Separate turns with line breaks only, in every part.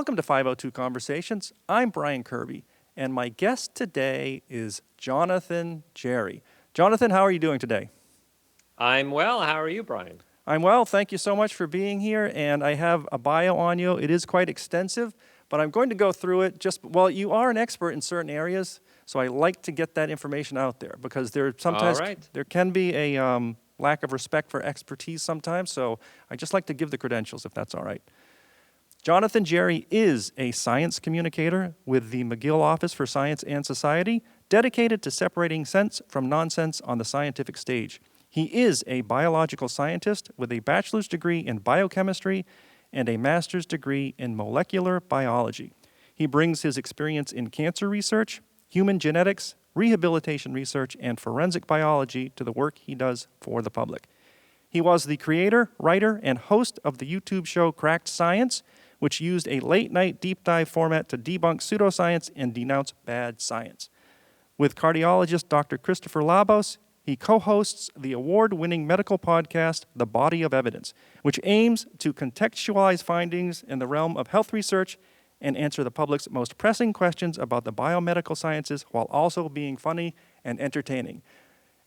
Welcome to 502 Conversations. I'm Brian Kirby, and my guest today is Jonathan Jarry. Jonathan, how are you doing today?
I'm well. How are you, Brian?
I'm well. Thank you so much for being here, and I have a bio on you. It is quite extensive, but I'm going to go through it you are an expert in certain areas, so I like to get that information out there because
All right.
there can be a lack of respect for expertise sometimes, so I just like to give the credentials if that's all right. Jonathan Jarry is a science communicator with the McGill Office for Science and Society, dedicated to separating sense from nonsense on the scientific stage. He is a biological scientist with a bachelor's degree in biochemistry and a master's degree in molecular biology. He brings his experience in cancer research, human genetics, rehabilitation research, and forensic biology to the work he does for the public. He was the creator, writer, and host of the YouTube show Cracked Science, which used a late-night deep dive format to debunk pseudoscience and denounce bad science. With cardiologist Dr. Christopher Labos, he co-hosts the award-winning medical podcast, The Body of Evidence, which aims to contextualize findings in the realm of health research and answer the public's most pressing questions about the biomedical sciences while also being funny and entertaining.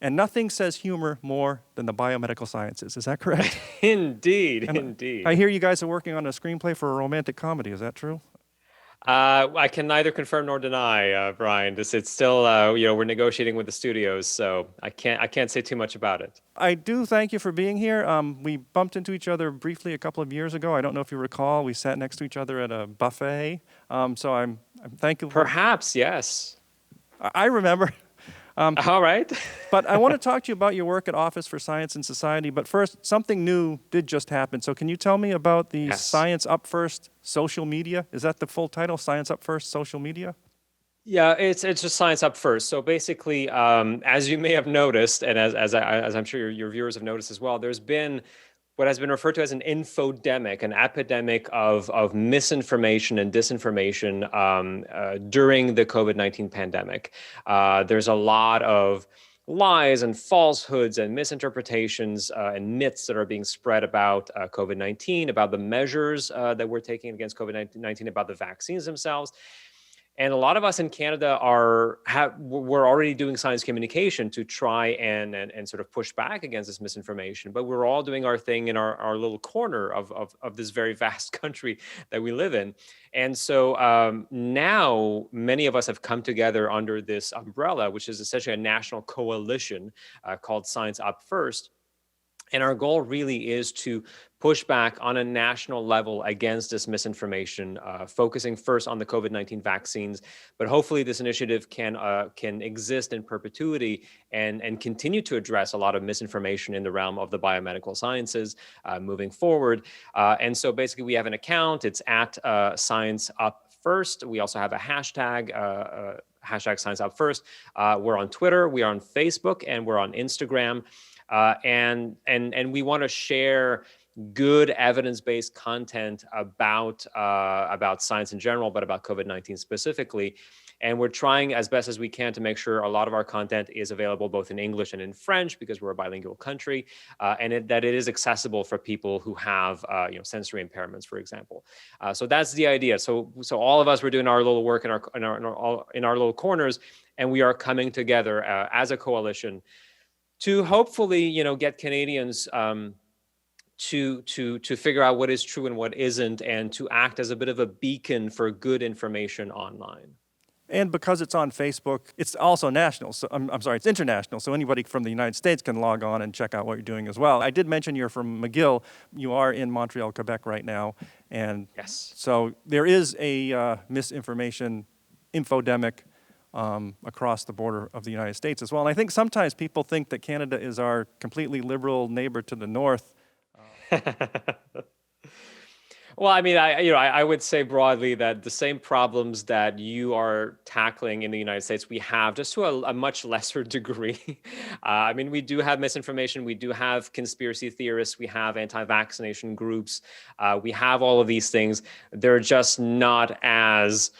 And nothing says humor more than the biomedical sciences. Is that correct?
Indeed,
And
indeed.
I hear you guys are working on a screenplay for a romantic comedy. Is that true?
I can neither confirm nor deny, Brian. It's still, we're negotiating with the studios, so I can't say too much about it.
I do thank you for being here. We bumped into each other briefly a couple of years ago. I don't know if you recall. We sat next to each other at a buffet. So I'm thankful.
Perhaps, yes.
I remember.
All right.
But I want to talk to you about your work at Office for Science and Society. But first, something new did just happen. So can you tell me about the
Yes.
Science Up First social media? Is that the full title, Science Up First social media?
Yeah, it's just science up first. So basically, as you may have noticed, and as I'm sure your viewers have noticed as well, there's been what has been referred to as an infodemic, an epidemic of misinformation and disinformation during the COVID-19 pandemic. There's a lot of lies and falsehoods and misinterpretations and myths that are being spread about COVID-19, about the measures that we're taking against COVID-19, about the vaccines themselves. And a lot of us in Canada we're already doing science communication to try and sort of push back against this misinformation. But we're all doing our thing in our little corner of this very vast country that we live in. And so now many of us have come together under this umbrella, which is essentially a national coalition called Science Up First. And our goal really is to push back on a national level against this misinformation, focusing first on the COVID-19 vaccines. But hopefully this initiative can exist in perpetuity and continue to address a lot of misinformation in the realm of the biomedical sciences moving forward. And so basically we have an account. It's at Science Up First. We also have a hashtag, hashtag Science Up First. We're on Twitter, we are on Facebook, and we're on Instagram. And we want to share good evidence-based content about science in general, but about COVID-19 specifically. And we're trying as best as we can to make sure a lot of our content is available both in English and in French because we're a bilingual country, and that it is accessible for people who have sensory impairments, for example. So that's the idea. So all of us, we're doing our little work in our little corners, and we are coming together as a coalition to hopefully, get Canadians to figure out what is true and what isn't, and to act as a bit of a beacon for good information online.
And because it's on Facebook, it's also national. So I'm sorry, it's international. So anybody from the United States can log on and check out what you're doing as well. I did mention you're from McGill. You are in Montreal, Quebec right now, and
yes.
So there is a misinformation infodemic across the border of the United States as well. And I think sometimes people think that Canada is our completely liberal neighbor to the north.
Well, I mean, I would say broadly that the same problems that you are tackling in the United States, we have just to a much lesser degree. I mean, we do have misinformation, we do have conspiracy theorists, we have anti-vaccination groups, we have all of these things. They're just not as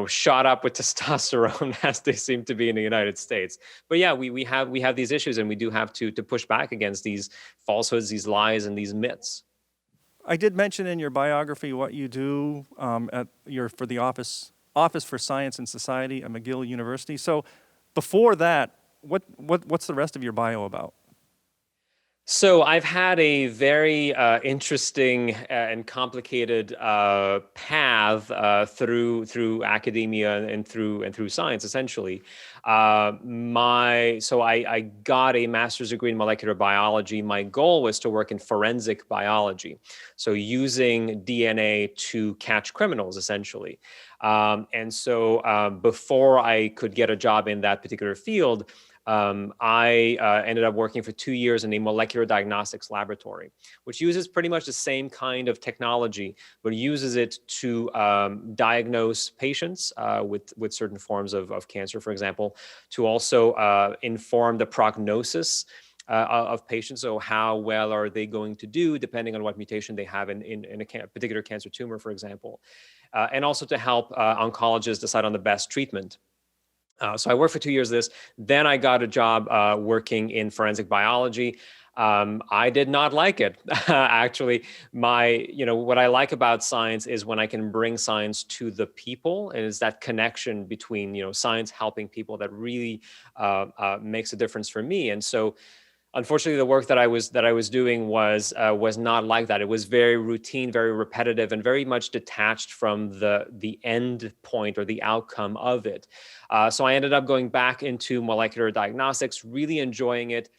shot up with testosterone as they seem to be in the United States. But yeah, we have these issues, and we do have to push back against these falsehoods, these lies, and these myths.
I did mention in your biography what you do for the Office for Science and Society at McGill University. So before that, what's the rest of your bio about?
So I've had a very interesting and complicated path through academia and through science. Essentially, I got a master's degree in molecular biology. My goal was to work in forensic biology, so using DNA to catch criminals, essentially. Before I could get a job in that particular field, I ended up working for 2 years in a molecular diagnostics laboratory, which uses pretty much the same kind of technology, but uses it to diagnose patients with certain forms of cancer, for example, to also inform the prognosis of patients. So how well are they going to do depending on what mutation they have in a particular cancer tumor, for example, and also to help oncologists decide on the best treatment. So I worked for 2 years this. Then I got a job working in forensic biology. I did not like it. Actually, what I like about science is when I can bring science to the people, and it's that connection between, science helping people that really makes a difference for me. And so, unfortunately, the work that I was doing was not like that. It was very routine, very repetitive, and very much detached from the end point or the outcome of it. So I ended up going back into molecular diagnostics, really enjoying it.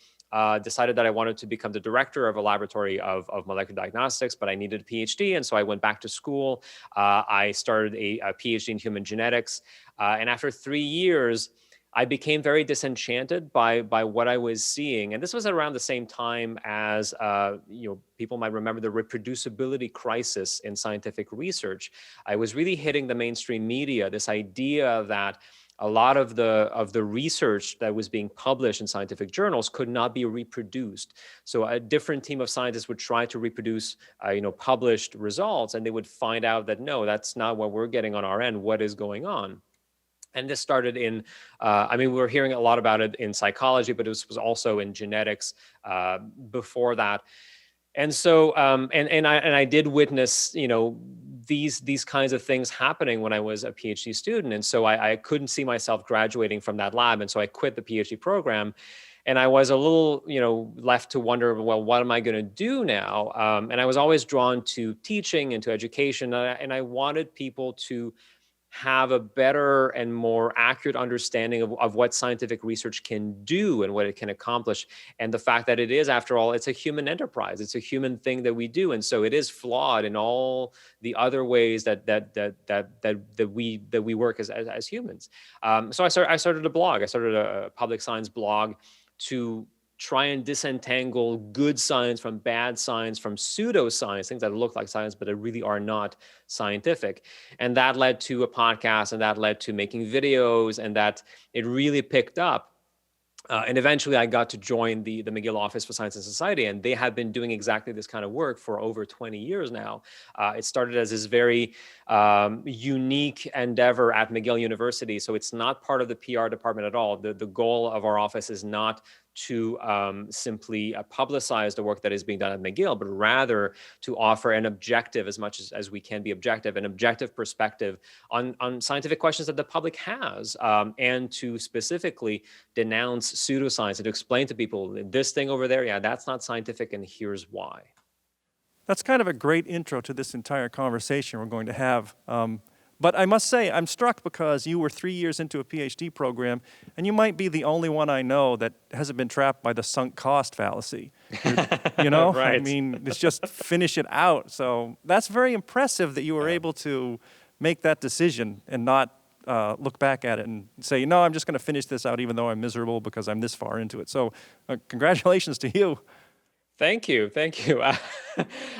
Decided that I wanted to become the director of a laboratory of molecular diagnostics, but I needed a PhD, and so I went back to school. I started a PhD in human genetics, and after 3 years, I became very disenchanted by what I was seeing. And this was around the same time as, people might remember the reproducibility crisis in scientific research. I was really hitting the mainstream media, this idea that a lot of the research that was being published in scientific journals could not be reproduced. So a different team of scientists would try to reproduce, published results, and they would find out that, no, that's not what we're getting on our end. What is going on? And this started in, we were hearing a lot about it in psychology, but it was also in genetics before that. And so, I did witness, these kinds of things happening when I was a PhD student. And so I couldn't see myself graduating from that lab. And so I quit the PhD program. And I was a little, left to wonder, well, what am I going to do now? And I was always drawn to teaching and to education. And I wanted people to have a better and more accurate understanding of what scientific research can do and what it can accomplish. And the fact that it is, after all, it's a human enterprise. It's a human thing that we do. And so it is flawed in all the other ways that we work as humans. So I started a blog. I started a public science blog to try and disentangle good science from bad science, from pseudoscience, things that look like science, but that really are not scientific. And that led to a podcast, and that led to making videos, and that it really picked up. And eventually I got to join the McGill Office for Science and Society, and they have been doing exactly this kind of work for over 20 years now. It started as this very unique endeavor at McGill University. So it's not part of the PR department at all. The goal of our office is not to simply publicize the work that is being done at McGill, but rather to offer an objective, as much as we can be objective, an objective perspective on scientific questions that the public has, and to specifically denounce pseudoscience and to explain to people, this thing over there, yeah, that's not scientific, and here's why.
That's kind of a great intro to this entire conversation we're going to have. But I must say, I'm struck because you were 3 years into a PhD program, and you might be the only one I know that hasn't been trapped by the sunk cost fallacy.
Right.
I mean, it's just finish it out. So that's very impressive that you were able to make that decision and not look back at it and say, no, I'm just going to finish this out even though I'm miserable because I'm this far into it. So congratulations to you.
Thank you. Yeah,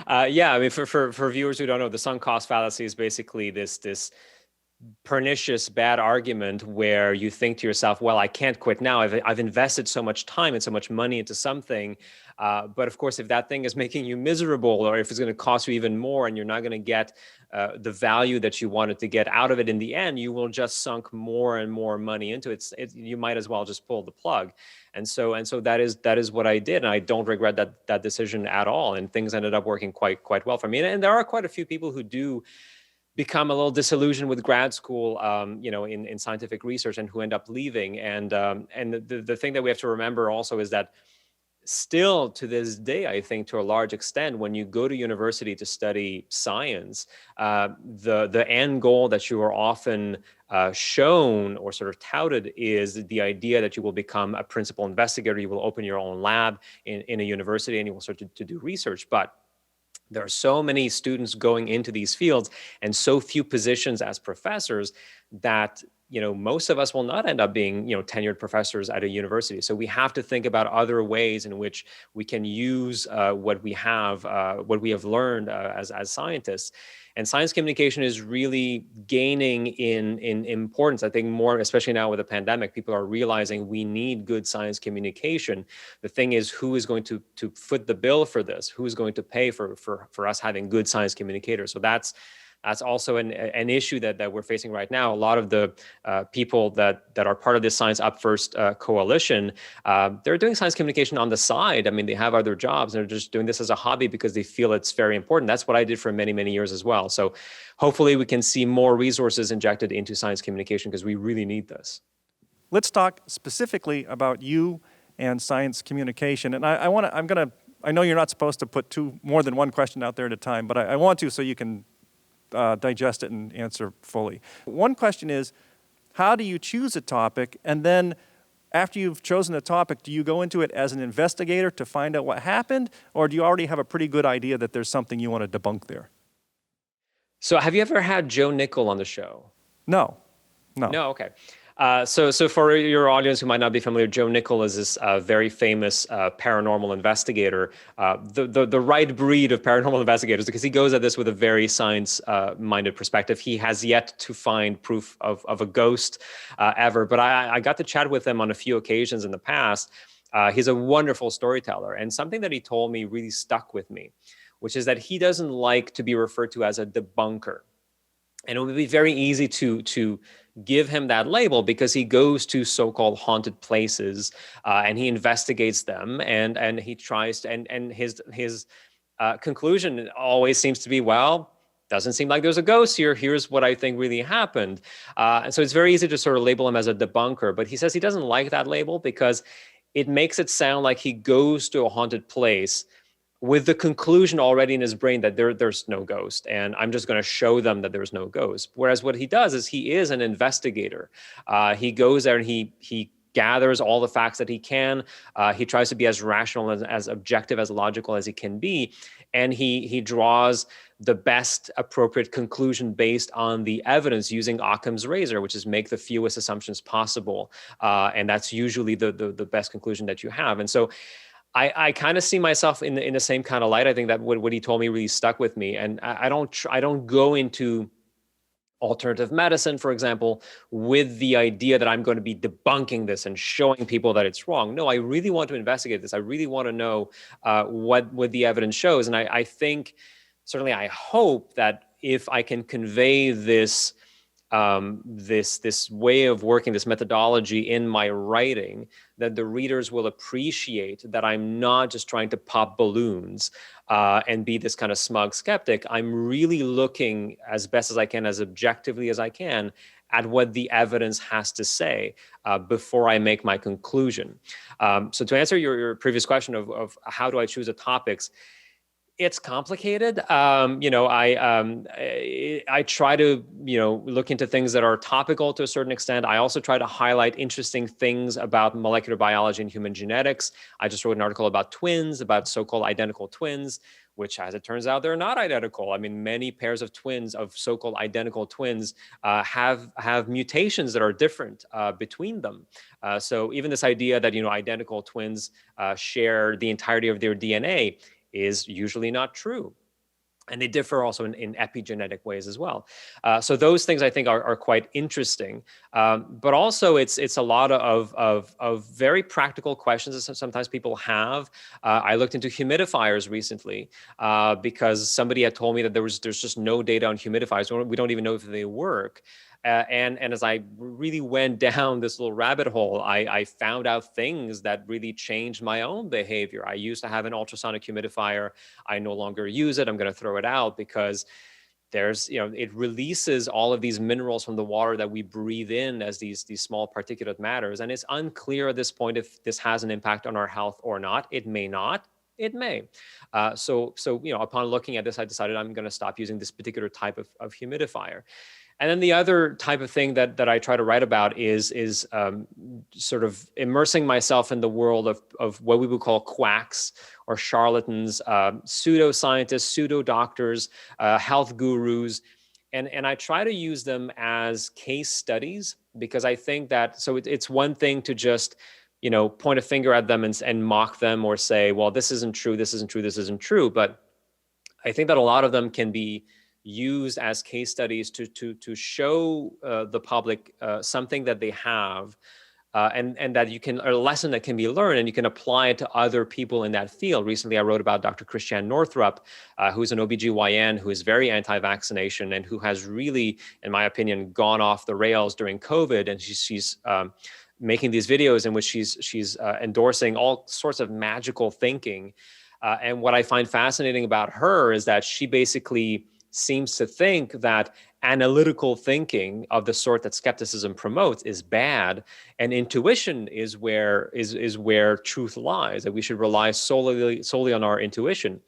I mean, for viewers who don't know, the sunk cost fallacy is basically this pernicious bad argument where you think to yourself, well, I can't quit now. I've invested so much time and so much money into something. But of course, if that thing is making you miserable, or if it's going to cost you even more and you're not going to get the value that you wanted to get out of it in the end, you will just sunk more and more money into it. You might as well just pull the plug. And so that is what I did. And I don't regret that decision at all. And things ended up working quite well for me. And there are quite a few people who do become a little disillusioned with grad school, in scientific research, and who end up leaving. And the thing that we have to remember also is that still to this day, I think to a large extent, when you go to university to study science, the end goal that you are often shown or sort of touted is the idea that you will become a principal investigator. You will open your own lab in a university and you will start to do research. But there are so many students going into these fields and so few positions as professors that most of us will not end up being tenured professors at a university. So we have to think about other ways in which we can use what we have learned as scientists. And science communication is really gaining in importance. I think more, especially now with the pandemic, people are realizing we need good science communication. The thing is, who is going to foot the bill for this? Who is going to pay for us having good science communicators? So that's also an issue that we're facing right now. A lot of the people that are part of this Science Up First coalition, they're doing science communication on the side. I mean, they have other jobs and they're just doing this as a hobby because they feel it's very important. That's what I did for many, many years as well. So hopefully we can see more resources injected into science communication because we really need this.
Let's talk specifically about you and science communication. And I know you're not supposed to put more than one question out there at a time, but I want to so you can digest it and answer fully. One question is, how do you choose a topic? And then after you've chosen a topic, do you go into it as an investigator to find out what happened? Or do you already have a pretty good idea that there's something you want to debunk there?
So have you ever had Joe Nickell on the show?
No.
No, okay. So for your audience who might not be familiar, Joe Nickell is this very famous paranormal investigator, the right breed of paranormal investigators, because he goes at this with a very science-minded perspective. He has yet to find proof of a ghost ever, but I got to chat with him on a few occasions in the past. He's a wonderful storyteller, and something that he told me really stuck with me, which is that he doesn't like to be referred to as a debunker. And it would be very easy to give him that label because he goes to so-called haunted places and he investigates them and he tries to, and his conclusion always seems to be, well, doesn't seem like there's a ghost here. Here's what I think really happened. And so it's very easy to sort of label him as a debunker, but he says he doesn't like that label because it makes it sound like he goes to a haunted place with the conclusion already in his brain that there's no ghost, and I'm just going to show them that there's no ghost. Whereas what he does is he is an investigator. He goes there and he gathers all the facts that he can. He tries to be as rational, as objective, as logical as he can be, and he draws the best appropriate conclusion based on the evidence using Occam's razor, which is make the fewest assumptions possible, and that's usually the best conclusion that you have. And so I kind of see myself in the same kind of light. I think that what he told me really stuck with me. And I don't go into alternative medicine, for example, with the idea that I'm going to be debunking this and showing people that it's wrong. No, I really want to investigate this. I really want to know what the evidence shows. And I think, certainly I hope that if I can convey this way of working, this methodology in my writing, that the readers will appreciate that I'm not just trying to pop balloons and be this kind of smug skeptic. I'm really looking as best as I can, as objectively as I can, at what the evidence has to say before I make my conclusion. So to answer your previous question of how do I choose the topics, it's complicated. I try to, look into things that are topical to a certain extent. I also try to highlight interesting things about molecular biology and human genetics. I just wrote an article about twins, about so-called identical twins, which, as it turns out, they're not identical. I mean, many pairs of twins, of so-called identical twins, have mutations that are different between them. So even this idea that, identical twins share the entirety of their DNA is usually not true. And they differ also in epigenetic ways as well. So those things I think are quite interesting. But also it's a lot of very practical questions that sometimes people have. I looked into humidifiers recently because somebody had told me that there's just no data on humidifiers. We don't even know if they work. And as I really went down this little rabbit hole, I found out things that really changed my own behavior. I used to have an ultrasonic humidifier. I no longer use it. I'm going to throw it out because it releases all of these minerals from the water that we breathe in as these small particulate matters. And it's unclear at this point if this has an impact on our health or not. It may not. It may. So upon looking at this, I decided I'm going to stop using this particular type of humidifier. And then the other type of thing that I try to write about is sort of immersing myself in the world of what we would call quacks or charlatans, pseudoscientists, pseudo doctors, health gurus. And I try to use them as case studies because I think that, so it's one thing to just, point a finger at them and mock them or say, well, this isn't true, this isn't true, this isn't true. But I think that a lot of them can be used as case studies to show the public something that they have and that a lesson that can be learned, and you can apply it to other people in that field. Recently, I wrote about Dr. Christiane Northrup, who's an OBGYN who is very anti-vaccination and who has really, in my opinion, gone off the rails during COVID. And she's making these videos in which she's endorsing all sorts of magical thinking. And what I find fascinating about her is that she basically seems to think that analytical thinking of the sort that skepticism promotes is bad, and intuition is where truth lies, that we should rely solely on our intuition.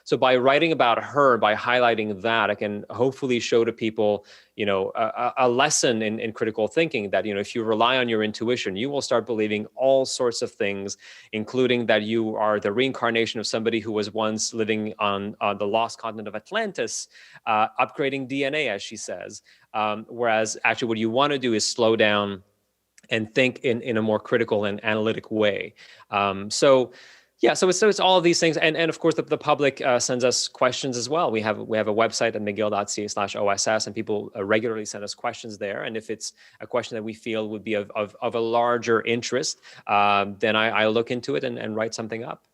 So by writing about her, by highlighting that, I can hopefully show to people, a lesson in critical thinking that, if you rely on your intuition, you will start believing all sorts of things, including that you are the reincarnation of somebody who was once living on the lost continent of Atlantis, upgrading DNA, as she says. Whereas actually what you want to do is slow down and think in a more critical and analytic way. So it's all of these things, and of course the public sends us questions as well. We have a website at mcgill.ca/OSS, and people regularly send us questions there. And if it's a question that we feel would be of a larger interest, then I look into it and write something up.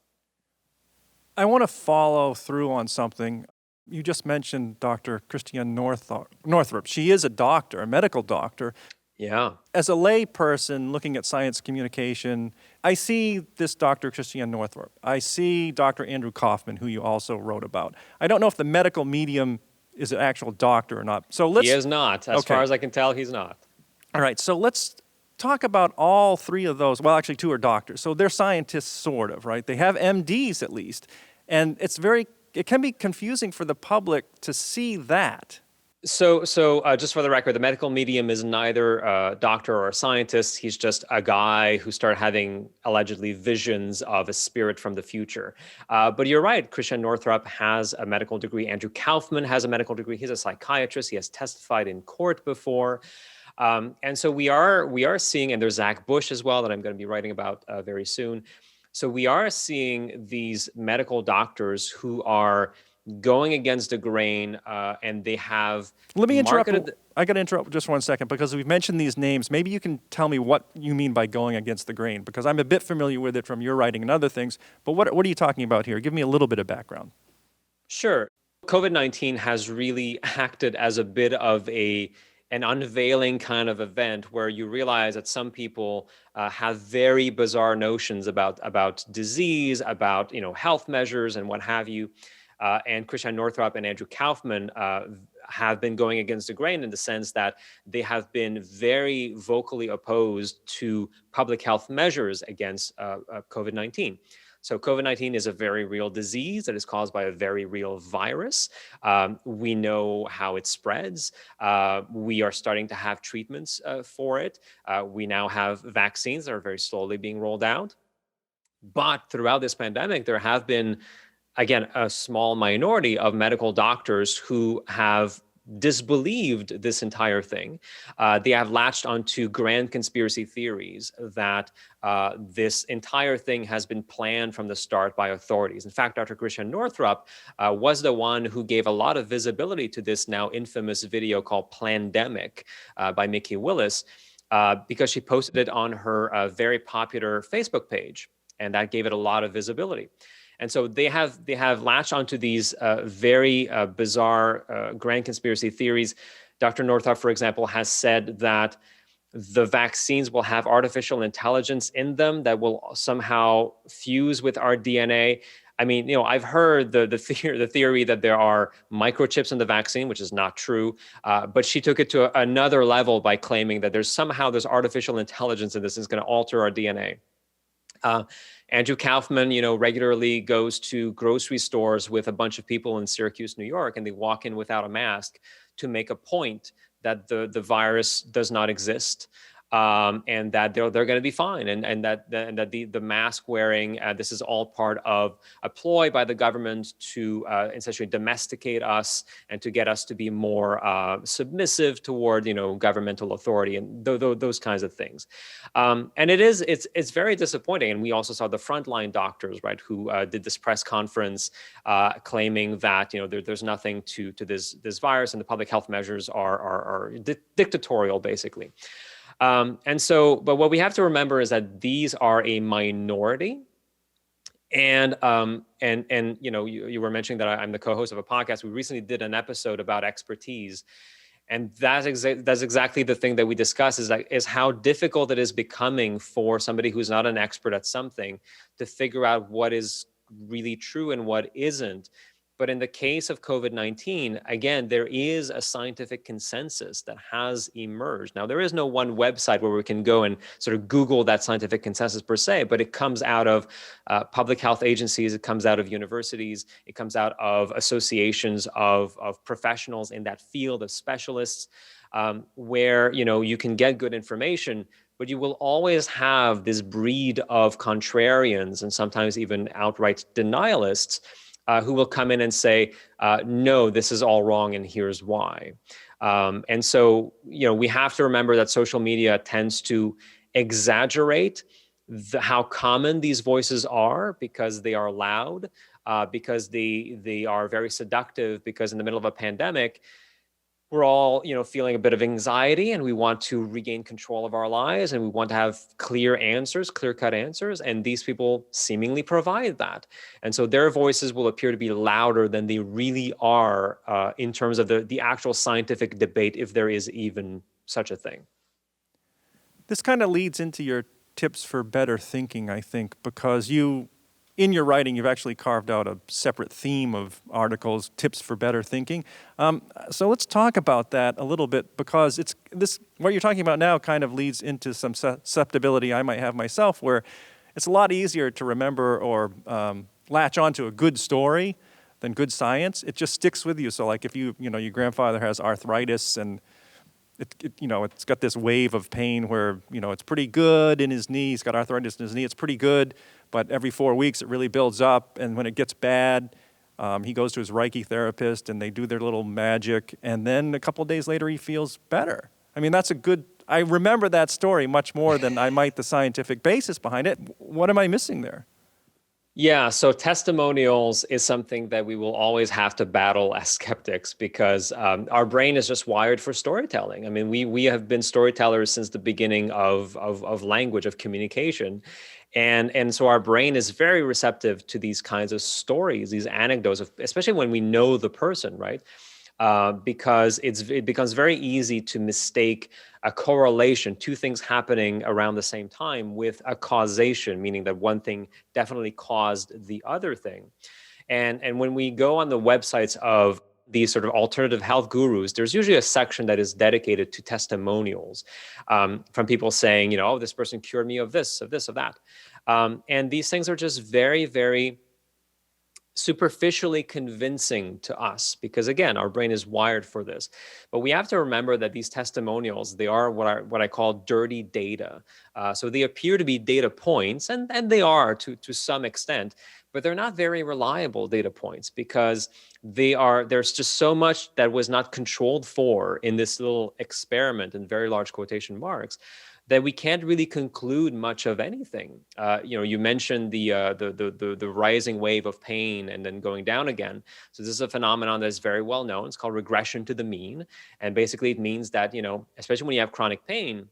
I want to follow through on something. You just mentioned Dr. Christiane Northrup. She is a doctor, a medical doctor.
Yeah.
As a lay person looking at science communication, I see this Dr. Christiane Northrup. I see Dr. Andrew Kaufman, who you also wrote about. I don't know if the medical medium is an actual doctor or not.
He is not. As far as I can tell, he's not. All
right, so let's talk about all three of those. Well, actually, two are doctors. So they're scientists, sort of, right? They have MDs at least. And it can be confusing for the public to see that.
So just for the record, the medical medium is neither a doctor or a scientist. He's just a guy who started having allegedly visions of a spirit from the future. But you're right, Christiane Northrup has a medical degree. Andrew Kaufman has a medical degree. He's a psychiatrist. He has testified in court before. And so we are seeing, and there's Zach Bush as well that I'm going to be writing about very soon. So we are seeing these medical doctors who are going against the grain, and they have
Let me interrupt. I got to interrupt just 1 second because we've mentioned these names. Maybe you can tell me what you mean by going against the grain, because I'm a bit familiar with it from your writing and other things. But what are you talking about here? Give me a little bit of background.
Sure. COVID-19 has really acted as a bit of an unveiling kind of event where you realize that some people have very bizarre notions about disease, about health measures and what have you. And Christiane Northrup and Andrew Kaufman have been going against the grain in the sense that they have been very vocally opposed to public health measures against COVID-19. So COVID-19 is a very real disease that is caused by a very real virus. We know how it spreads. We are starting to have treatments for it. We now have vaccines that are very slowly being rolled out. But throughout this pandemic, there have been, again, a small minority of medical doctors who have disbelieved this entire thing. They have latched onto grand conspiracy theories that this entire thing has been planned from the start by authorities. In fact, Dr. Christian Northrup was the one who gave a lot of visibility to this now infamous video called Plandemic by Mickey Willis, because she posted it on her very popular Facebook page, and that gave it a lot of visibility. And so they have latched onto these very bizarre grand conspiracy theories. Dr. Northrup, for example, has said that the vaccines will have artificial intelligence in them that will somehow fuse with our DNA. I mean, I've heard the theory that there are microchips in the vaccine, which is not true. But she took it to another level by claiming that there's artificial intelligence in this, and it's going to alter our DNA. Andrew Kaufman, regularly goes to grocery stores with a bunch of people in Syracuse, New York, and they walk in without a mask to make a point that the virus does not exist. And that they're going to be fine, and that the mask wearing, this is all part of a ploy by the government to essentially domesticate us and to get us to be more submissive toward governmental authority and those kinds of things. And it's very disappointing. And we also saw the frontline doctors, right, who did this press conference claiming that there's nothing to this virus, and the public health measures are dictatorial, basically. But what we have to remember is that these are a minority. And you were mentioning that I'm the co-host of a podcast. We recently did an episode about expertise. And that's exactly the thing that we discuss is how difficult it is becoming for somebody who's not an expert at something to figure out what is really true and what isn't. But in the case of COVID-19, again, there is a scientific consensus that has emerged. Now, there is no one website where we can go and sort of Google that scientific consensus per se, but it comes out of public health agencies, it comes out of universities, it comes out of associations of professionals in that field, of specialists, where you can get good information. But you will always have this breed of contrarians and sometimes even outright denialists who will come in and say, no, this is all wrong and here's why. And so, we have to remember that social media tends to exaggerate how common these voices are because they are loud, because they are very seductive, because in the middle of a pandemic, we're all, feeling a bit of anxiety, and we want to regain control of our lives, and we want to have clear-cut answers, and these people seemingly provide that. And so their voices will appear to be louder than they really are in terms of the actual scientific debate, if there is even such a thing.
This kind of leads into your tips for better thinking, I think, because in your writing, you've actually carved out a separate theme of articles, tips for better thinking. So let's talk about that a little bit, because what you're talking about now kind of leads into some susceptibility I might have myself, where it's a lot easier to remember or latch onto a good story than good science. It just sticks with you. So like if your grandfather has arthritis and it's got this wave of pain where, it's pretty good in his knee. He's got arthritis in his knee. It's pretty good, but every 4 weeks it really builds up. And when it gets bad, he goes to his Reiki therapist and they do their little magic. And then a couple of days later, he feels better. I mean, I remember that story much more than I might the scientific basis behind it. What am I missing there?
Yeah, so testimonials is something that we will always have to battle as skeptics, because our brain is just wired for storytelling. I mean, we have been storytellers since the beginning of language, of communication. And so our brain is very receptive to these kinds of stories, these anecdotes, especially when we know the person, right? Because it becomes very easy to mistake a correlation, two things happening around the same time, with a causation, meaning that one thing definitely caused the other thing. And when we go on the websites of these sort of alternative health gurus, there's usually a section that is dedicated to testimonials from people saying, oh, this person cured me of this, of that. And these things are just very, very superficially convincing to us, because again, our brain is wired for this. But we have to remember that these testimonials, they are what I call dirty data. So they appear to be data points, and they are to some extent, but they're not very reliable data points because there's just so much that was not controlled for in this little experiment in very large quotation marks that we can't really conclude much of anything. You mentioned the rising wave of pain and then going down again. So this is a phenomenon that is very well known. It's called regression to the mean, and basically it means that especially when you have chronic pain,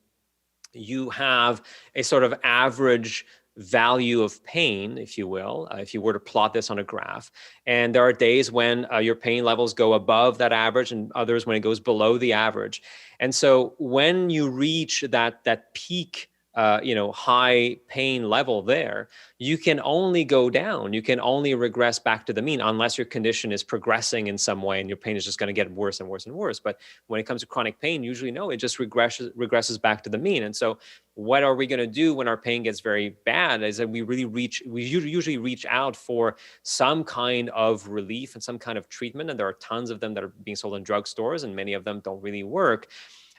you have a sort of average value of pain, if you will, if you were to plot this on a graph. And there are days when your pain levels go above that average and others when it goes below the average. And so when you reach that peak, high pain level there, you can only go down. You can only regress back to the mean unless your condition is progressing in some way and your pain is just going to get worse and worse and worse. But when it comes to chronic pain, usually no, it just regresses back to the mean. And so what are we going to do when our pain gets very bad is that we usually reach out for some kind of relief and some kind of treatment. And there are tons of them that are being sold in drugstores, and many of them don't really work.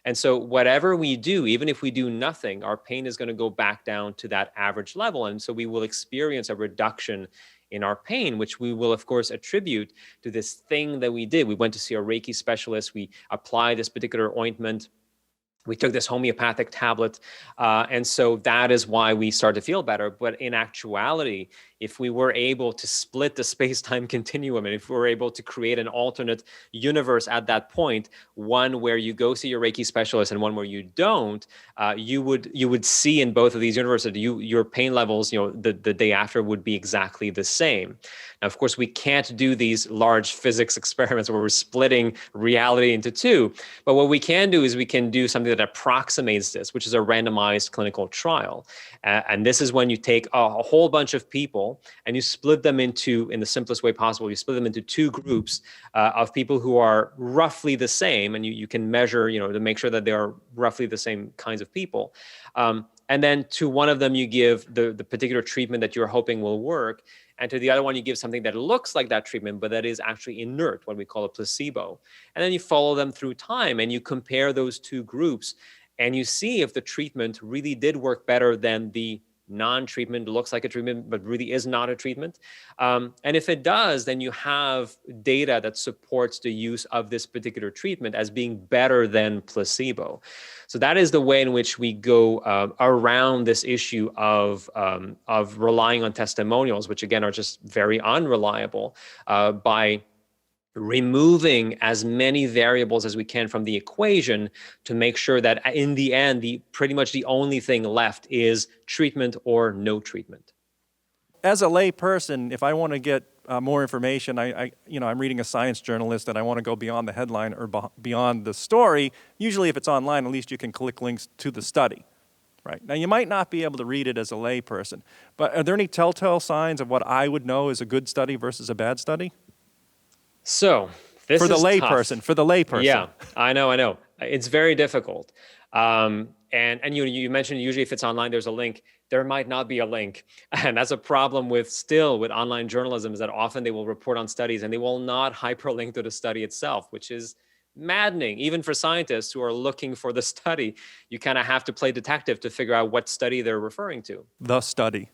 And so whatever we do, even if we do nothing, our pain is going to go back down to that average level. And so we will experience a reduction in our pain, which we will, of course, attribute to this thing that we did. We went to see a Reiki specialist. We applied this particular ointment. We took this homeopathic tablet. And so that is why we start to feel better. But in actuality, if we were able to split the space-time continuum, and if we were able to create an alternate universe at that point, one where you go see your Reiki specialist and one where you don't, you would see in both of these universes that your pain levels, the day after would be exactly the same. Now, of course, we can't do these large physics experiments where we're splitting reality into two. But what we can do is we can do something that approximates this, which is a randomized clinical trial. And this is when you take a whole bunch of people and you split them in the simplest way possible. You split them into two groups of people who are roughly the same, and you can measure, to make sure that they are roughly the same kinds of people. And then to one of them, you give the particular treatment that you're hoping will work. And to the other one, you give something that looks like that treatment, but that is actually inert, what we call a placebo. And then you follow them through time and you compare those two groups and you see if the treatment really did work better than the non-treatment, looks like a treatment, but really is not a treatment. And if it does, then you have data that supports the use of this particular treatment as being better than placebo. So that is the way in which we go around this issue of relying on testimonials, which again are just very unreliable, by removing as many variables as we can from the equation to make sure that in the end, pretty much the only thing left is treatment or no treatment.
As a lay person, if I want to get more information, I'm reading a science journalist and I want to go beyond the headline or beyond the story. Usually if it's online, at least you can click links to the study. Right. Now, you might not be able to read it as a lay person, but are there any telltale signs of what I would know is a good study versus a bad study?
So this
for the
is
lay
tough.
person, for the lay person.
Yeah, I know. It's very difficult. And you mentioned usually if it's online, there's a link. There might not be a link. And that's a problem with online journalism, is that often they will report on studies and they will not hyperlink to the study itself, which is maddening. Even for scientists who are looking for the study, you kind of have to play detective to figure out what study they're referring to.
The study.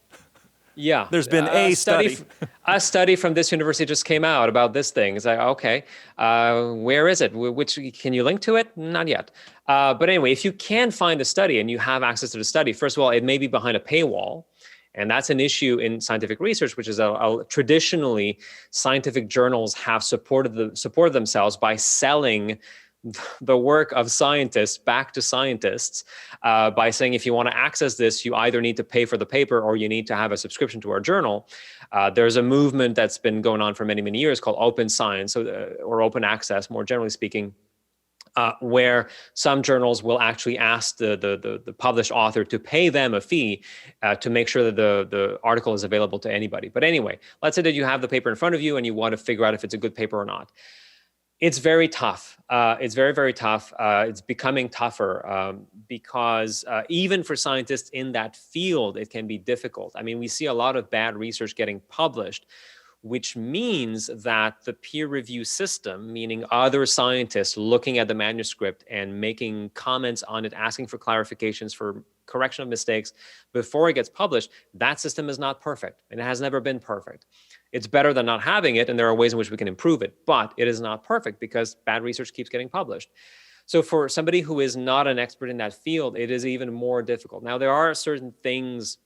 Yeah.
There's been a study.
A study from this university just came out about this thing. It's like, okay, where is it? Can you link to it? Not yet. But anyway, if you can find the study and you have access to the study, first of all, it may be behind a paywall. And that's an issue in scientific research, which is traditionally scientific journals have supported themselves by selling the work of scientists back to scientists by saying, if you want to access this, you either need to pay for the paper or you need to have a subscription to our journal. There's a movement that's been going on for many, many years called open science, or open access, more generally speaking, where some journals will actually ask the published author to pay them a fee to make sure that the article is available to anybody. But anyway, let's say that you have the paper in front of you and you want to figure out if it's a good paper or not. It's very tough. It's very, very tough. It's becoming tougher because even for scientists in that field, it can be difficult. I mean, we see a lot of bad research getting published, which means that the peer review system, meaning other scientists looking at the manuscript and making comments on it, asking for clarifications, for correction of mistakes before it gets published, that system is not perfect, and it has never been perfect. It's better than not having it, and there are ways in which we can improve it, but it is not perfect because bad research keeps getting published. So for somebody who is not an expert in that field, it is even more difficult. Now, there are certain things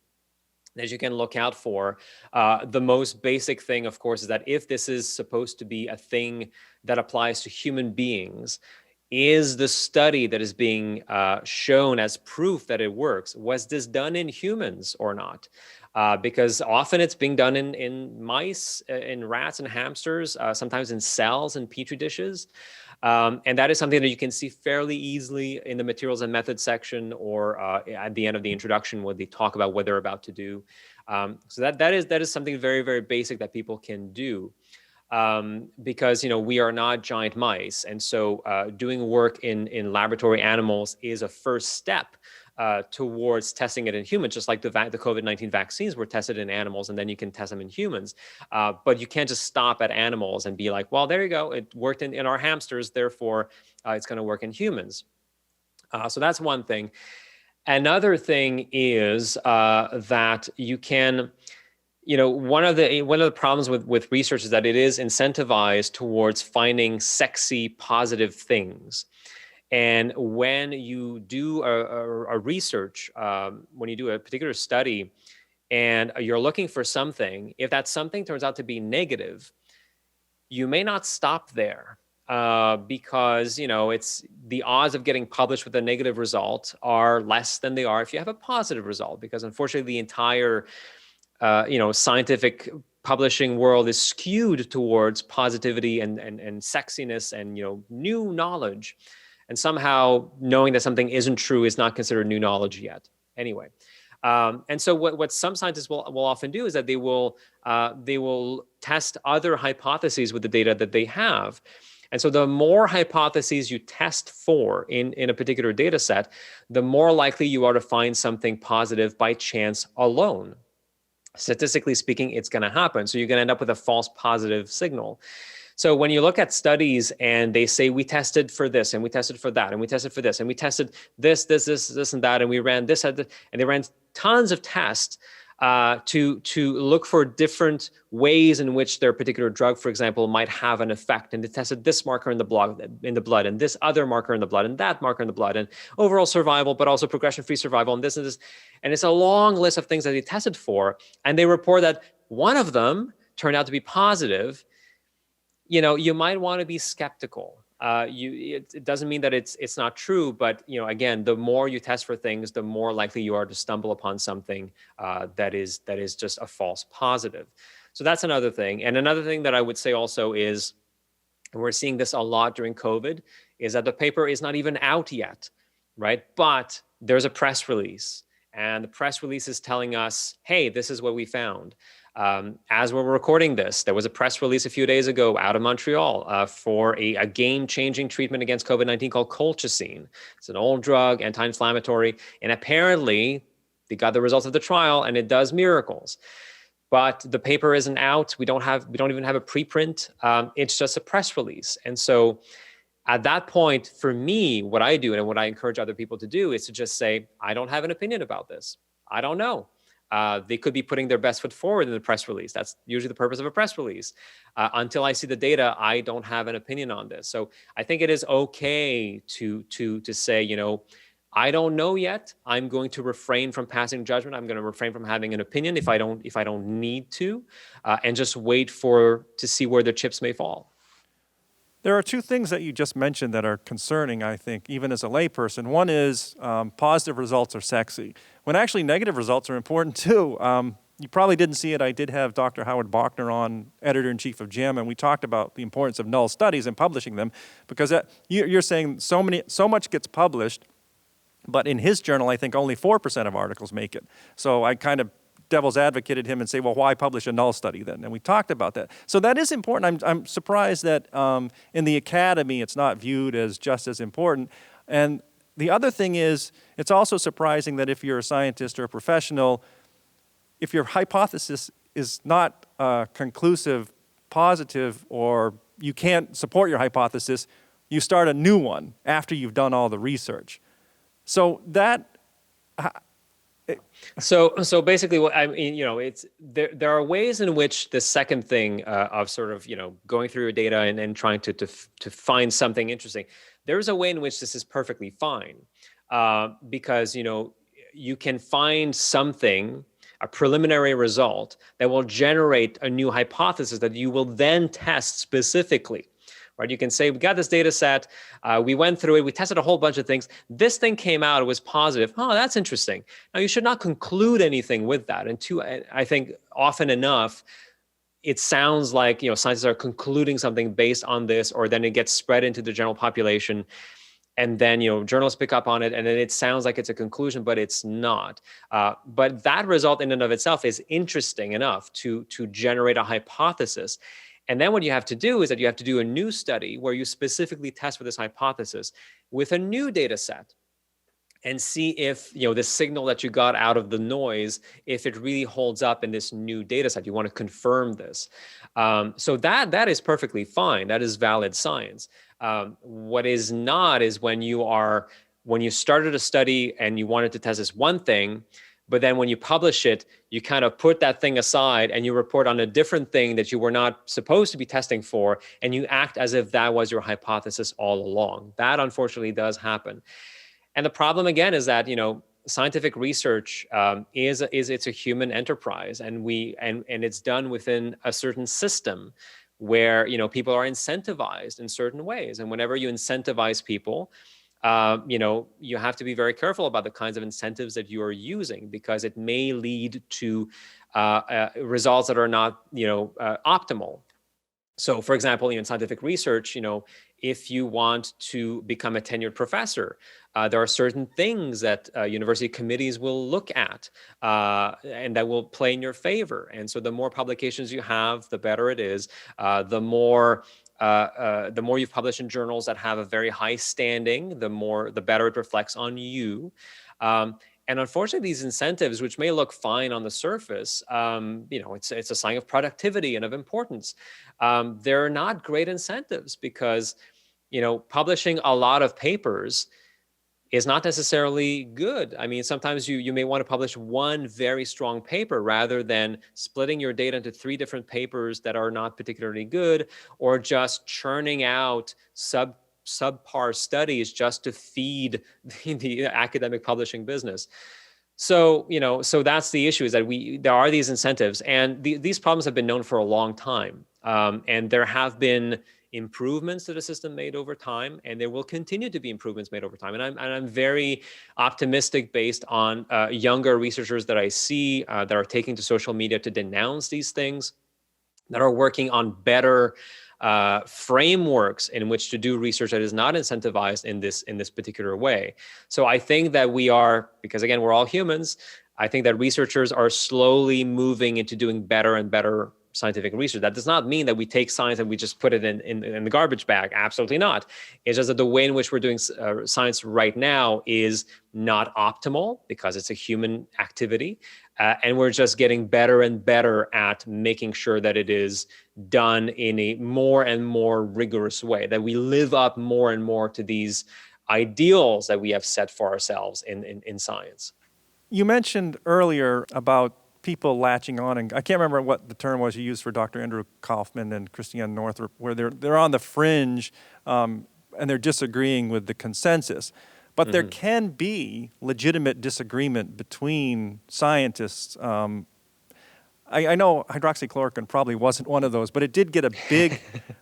that you can look out for. The most basic thing, of course, is that if this is supposed to be a thing that applies to human beings, is the study that is being shown as proof that it works, was this done in humans or not? Because often it's being done in mice, in rats and hamsters, sometimes in cells and petri dishes. And that is something that you can see fairly easily in the materials and methods section, or at the end of the introduction when they talk about what they're about to do. So that is something very, very basic that people can do. Because we are not giant mice, and so doing work in laboratory animals is a first step towards testing it in humans, just like the COVID-19 vaccines were tested in animals, and then you can test them in humans. But you can't just stop at animals and be like, well, there you go, it worked in our hamsters, therefore it's going to work in humans. So that's one thing. Another thing is that you can. One of the problems with research is that it is incentivized towards finding sexy, positive things. And when you do a research, when you do a particular study, and you're looking for something, if that something turns out to be negative, you may not stop there. Because it's the odds of getting published with a negative result are less than they are if you have a positive result, because unfortunately the entire scientific publishing world is skewed towards positivity and sexiness and new knowledge, and somehow knowing that something isn't true is not considered new knowledge yet. Anyway, and so what some scientists will often do is that they will test other hypotheses with the data that they have. And so the more hypotheses you test for in a particular data set, the more likely you are to find something positive by chance alone. Statistically speaking, it's going to happen. So you're going to end up with a false positive signal. So when you look at studies and they say, we tested for this and we tested for that and we tested for this and we tested this and that, and we ran this, and they ran tons of tests to look for different ways in which their particular drug, for example, might have an effect. And they tested this marker in the blood and this other marker in the blood and that marker in the blood and overall survival, but also progression-free survival and this and this. And it's a long list of things that they tested for. And they report that one of them turned out to be positive. You might want to be skeptical. It doesn't mean that it's not true, but again, the more you test for things, the more likely you are to stumble upon something that is just a false positive. So that's another thing. And another thing that I would say also is, and we're seeing this a lot during COVID, is that the paper is not even out yet, right? But there's a press release, and the press release is telling us, hey, this is what we found. As we're recording this, there was a press release a few days ago out of Montreal for a game-changing treatment against COVID-19 called colchicine. It's an old drug, anti-inflammatory, and apparently they got the results of the trial, and it does miracles. But the paper isn't out. We don't even have a preprint. It's just a press release. And so at that point, for me, what I do and what I encourage other people to do is to just say, I don't have an opinion about this. I don't know. They could be putting their best foot forward in the press release. That's usually the purpose of a press release. Until I see the data, I don't have an opinion on this. So I think it is okay to say, I don't know yet. I'm going to refrain from passing judgment. I'm going to refrain from having an opinion if I don't need to, and just wait to see where the chips may fall.
There are two things that you just mentioned that are concerning, I think, even as a layperson. One is positive results are sexy, when actually negative results are important too. You probably didn't see it. I did have Dr. Howard Bachner on, editor-in-chief of JAM, and we talked about the importance of null studies and publishing them, because you're saying so much gets published, but in his journal, I think only 4% of articles make it. So I kind of devil's advocated him and say, well, why publish a null study then? And we talked about that. So that is important. I'm surprised that in the academy, it's not viewed as just as important. And the other thing is, it's also surprising that if you're a scientist or a professional, if your hypothesis is not conclusive, positive, or you can't support your hypothesis, you start a new one after you've done all the research. So that,
So basically, what I mean, it's there are ways in which the second thing of sort of going through your data and trying to find something interesting. There's a way in which this is perfectly fine, because you can find something, a preliminary result that will generate a new hypothesis that you will then test specifically. Right? You can say, we got this data set, we went through it, we tested a whole bunch of things. This thing came out, it was positive. Oh, that's interesting. Now, you should not conclude anything with that. And two, I think often enough, it sounds like scientists are concluding something based on this, or then it gets spread into the general population. And then journalists pick up on it, and then it sounds like it's a conclusion, but it's not. But that result in and of itself is interesting enough to generate a hypothesis. And then what you have to do is that you have to do a new study where you specifically test for this hypothesis with a new data set and see if the signal that you got out of the noise, if it really holds up in this new data set. You want to confirm this. So that is perfectly fine. That is valid science. What is not is when you started a study and you wanted to test this one thing, but then when you publish it, you kind of put that thing aside and you report on a different thing that you were not supposed to be testing for, and you act as if that was your hypothesis all along. That unfortunately does happen. And the problem again is that, scientific research it's a human enterprise, and it's done within a certain system where, people are incentivized in certain ways. And whenever you incentivize people, you have to be very careful about the kinds of incentives that you are using, because it may lead to results that are not, optimal. So, for example, in scientific research, if you want to become a tenured professor, there are certain things that university committees will look at and that will play in your favor. And so the more publications you have, the better it is. The more you've published in journals that have a very high standing, the better it reflects on you. And unfortunately, these incentives, which may look fine on the surface, it's a sign of productivity and of importance. They're not great incentives, because, publishing a lot of papers is not necessarily good. I mean, sometimes you may want to publish one very strong paper rather than splitting your data into 3 different papers that are not particularly good, or just churning out subpar studies just to feed the academic publishing business. So, so that's the issue, is that there are these incentives, and these problems have been known for a long time. And there have been improvements to the system made over time, and there will continue to be improvements made over time. And I'm very optimistic, based on younger researchers that I see that are taking to social media to denounce these things, that are working on better frameworks in which to do research that is not incentivized in this particular way. So I think that because again, we're all humans, I think that researchers are slowly moving into doing better and better scientific research. That does not mean that we take science and we just put it in the garbage bag. Absolutely not. It's just that the way in which we're doing science right now is not optimal, because it's a human activity. And we're just getting better and better at making sure that it is done in a more and more rigorous way, that we live up more and more to these ideals that we have set for ourselves in science.
You mentioned earlier about people latching on, and I can't remember what the term was you used for Dr. Andrew Kaufman and Christiane Northrup, where they're on the fringe and they're disagreeing with the consensus. But there can be legitimate disagreement between scientists. I know hydroxychloroquine probably wasn't one of those, but it did get a big,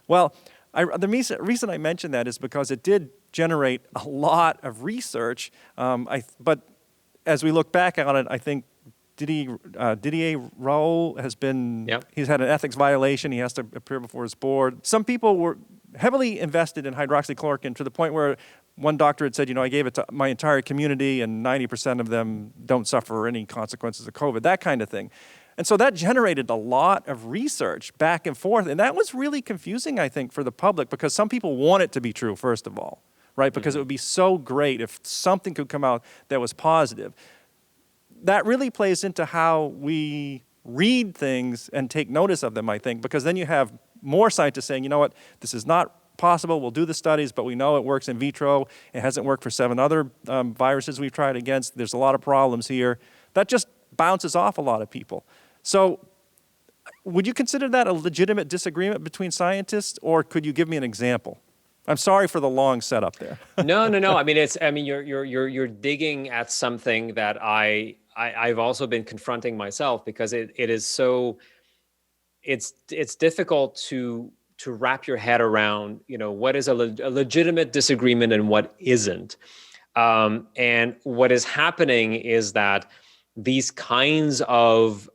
the reason I mention that is because it did generate a lot of research. But as we look back on it, I think Didier Raoult has been, he's had an ethics violation. He has to appear before his board. Some people were heavily invested in hydroxychloroquine to the point where one doctor had said, I gave it to my entire community and 90% of them don't suffer any consequences of COVID, that kind of thing. And so that generated a lot of research back and forth. And that was really confusing, I think, for the public, because some people want it to be true, first of all, right? Because it would be so great if something could come out that was positive. That really plays into how we read things and take notice of them, I think, because then you have more scientists saying, this is not possible, we'll do the studies, but we know it works in vitro. It hasn't worked for 7 other viruses we've tried against. There's a lot of problems here. That just bounces off a lot of people. So would you consider that a legitimate disagreement between scientists, or could you give me an example? I'm sorry for the long setup there.
No. I mean, you're digging at something that I've also been confronting myself, because it is so, it's difficult to wrap your head around, what is a legitimate disagreement and what isn't. And what is happening is that these kinds of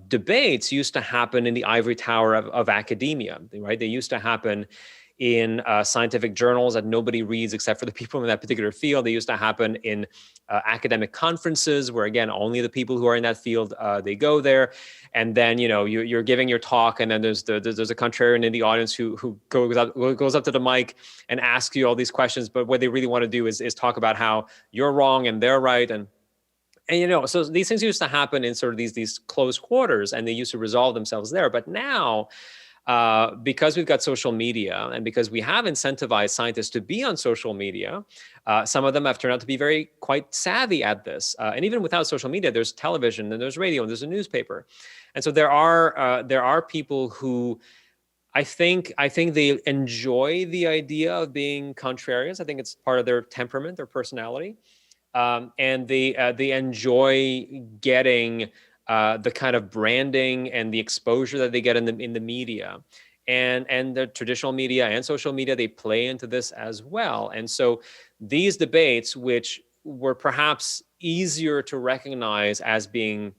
debates used to happen in the ivory tower of academia, right? They used to happen in scientific journals that nobody reads except for the people in that particular field. They used to happen in academic conferences where, again, only the people who are in that field, they go there. And then, you're giving your talk, and then there's a contrarian in the audience who goes up to the mic and asks you all these questions. But what they really want to do is talk about how you're wrong and they're right. And so these things used to happen in sort of these close quarters, and they used to resolve themselves there. But now, because we've got social media, and because we have incentivized scientists to be on social media, some of them have turned out to be quite savvy at this. And even without social media, there's television and there's radio and there's a newspaper. And so there are people who I think they enjoy the idea of being contrarians. I think it's part of their temperament, their personality. And they enjoy getting the kind of branding and the exposure that they get in the media, and the traditional media and social media, they play into this as well. And so these debates, which were perhaps easier to recognize as being